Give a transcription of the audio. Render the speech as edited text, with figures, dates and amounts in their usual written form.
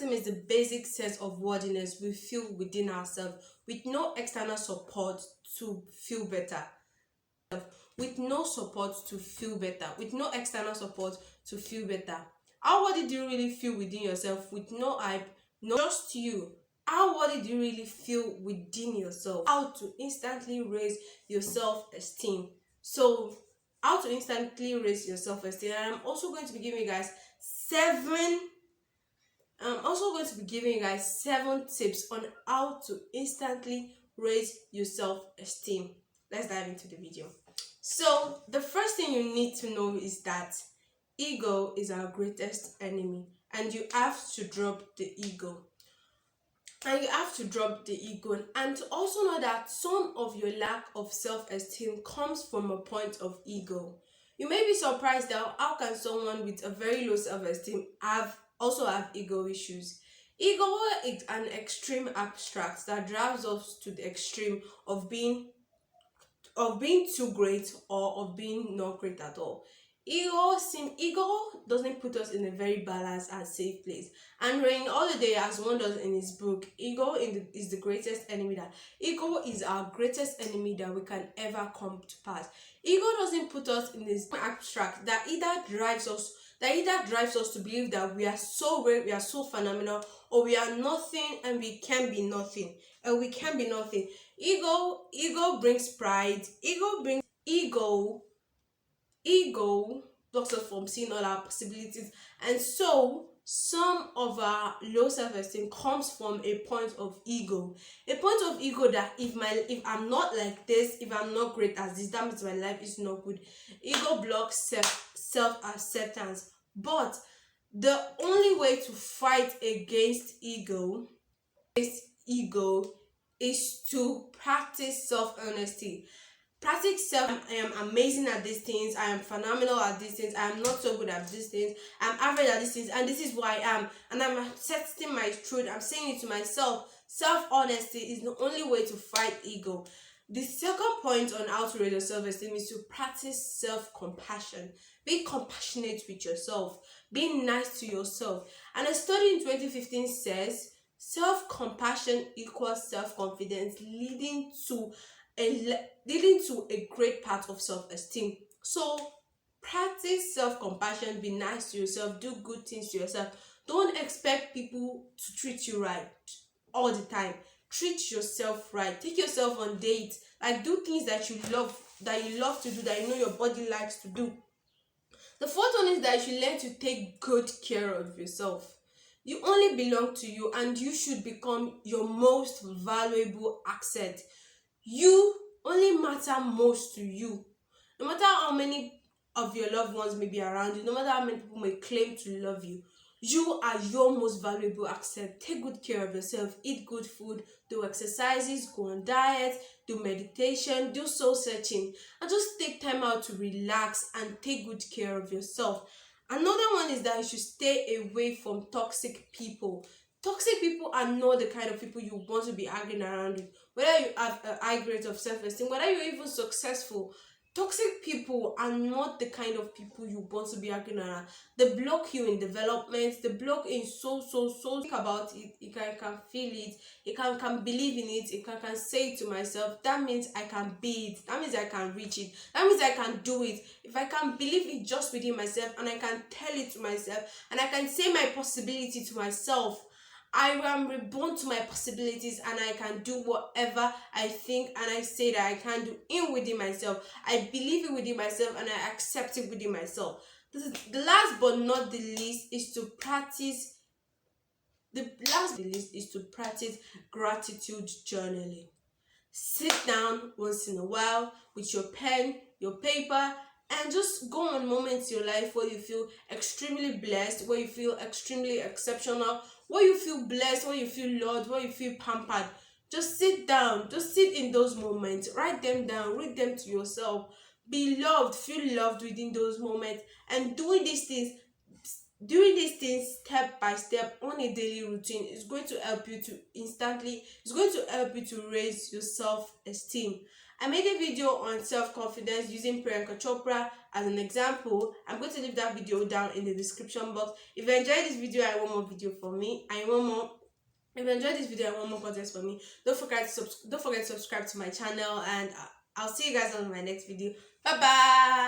self-esteem is the basic sense of worthiness we feel within ourselves with no external support to feel better. With no support to feel better. With no external support to feel better. How worthy do you really feel within yourself with no hype, no just you? How worthy do you really feel within yourself? How to instantly raise your self-esteem. So, how to instantly raise your self-esteem. And I'm also going to be giving you guys seven tips on how to instantly raise your self-esteem. Let's dive into the video. So the first thing you need to know is that ego is our greatest enemy, and you have to drop the ego. And to also know that some of your lack of self-esteem comes from a point of ego. You may be surprised that how can someone with a very low self-esteem also have ego issues. Ego is an extreme abstract that drives us to the extreme of being too great or of being not great at all. Ego doesn't put us in a very balanced and safe place. And Rain Holiday, as one does in his book, is the greatest enemy ego is our greatest enemy that we can ever come to pass. Ego doesn't put us in this abstract that either drives us to believe that we are so great, we are so phenomenal, or we are nothing and we can be nothing. Ego brings pride. Ego blocks us from seeing all our possibilities, and so some of our low self-esteem comes from a point of ego. A point of ego that if I'm not like this, if I'm not great as this, that means my life is not good. Ego blocks self-acceptance. But the only way to fight against ego is to practice self-honesty. Practice self. I am amazing at these things. I am phenomenal at these things. I am not so good at these things. I'm average at these things, and this is who I am. And I'm accepting my truth. I'm saying it to myself. Self-honesty is the only way to fight ego. The second point on how to raise your self-esteem is to practice self-compassion. Be compassionate with yourself. Be nice to yourself. And a study in 2015 says self-compassion equals self-confidence, leading to a great part of self-esteem. So practice self-compassion, be nice to yourself, do good things to yourself. Don't expect people to treat you right all the time. Treat yourself right. Take yourself on dates. Like, do things that you love to do, that you know your body likes to do. The fourth one is that you should learn to take good care of yourself. You only belong to you, and you should become your most valuable asset. You only matter most to you. No matter how many of your loved ones may be around you, no matter how many people may claim to love you, you are your most valuable asset. Take good care of yourself. Eat good food. Do exercises. Go on diet. Do meditation. Do soul searching. And just take time out to relax and take good care of yourself. Another one is that you should stay away from toxic people. Toxic people are not the kind of people you want to be hanging around with. Whether you have a high grade of self-esteem, whether you're even successful, toxic people are not the kind of people you want to be hanging around. They block you in development. They block in so. Think about it. You can feel it. You can believe in it. You can say it to myself. That means I can be it. That means I can reach it. That means I can do it. If I can believe it just within myself, and I can tell it to myself, and I can say my possibility to myself, I am reborn to my possibilities, and I can do whatever I think and I say that I can do within myself. I believe it within myself, and I accept it within myself. The last but not the least is to practice gratitude journaling. Sit down once in a while with your pen, your paper, and just go on moments in your life where you feel extremely blessed, where you feel extremely exceptional, where you feel blessed, where you feel loved, where you feel pampered. Just sit down. Just sit in those moments. Write them down. Read them to yourself. Be loved. Feel loved within those moments. And doing these things, doing these things step by step on a daily routine is going to help you to it's going to help you to raise your self-esteem. I made a video on self-confidence using Priyanka Chopra as an example. I'm going to leave that video down in the description box. If you enjoyed this video and want more video from me, I want more if you enjoyed this video and want more content from me, don't forget to subscribe to my channel, and I'll see you guys on my next video. Bye bye.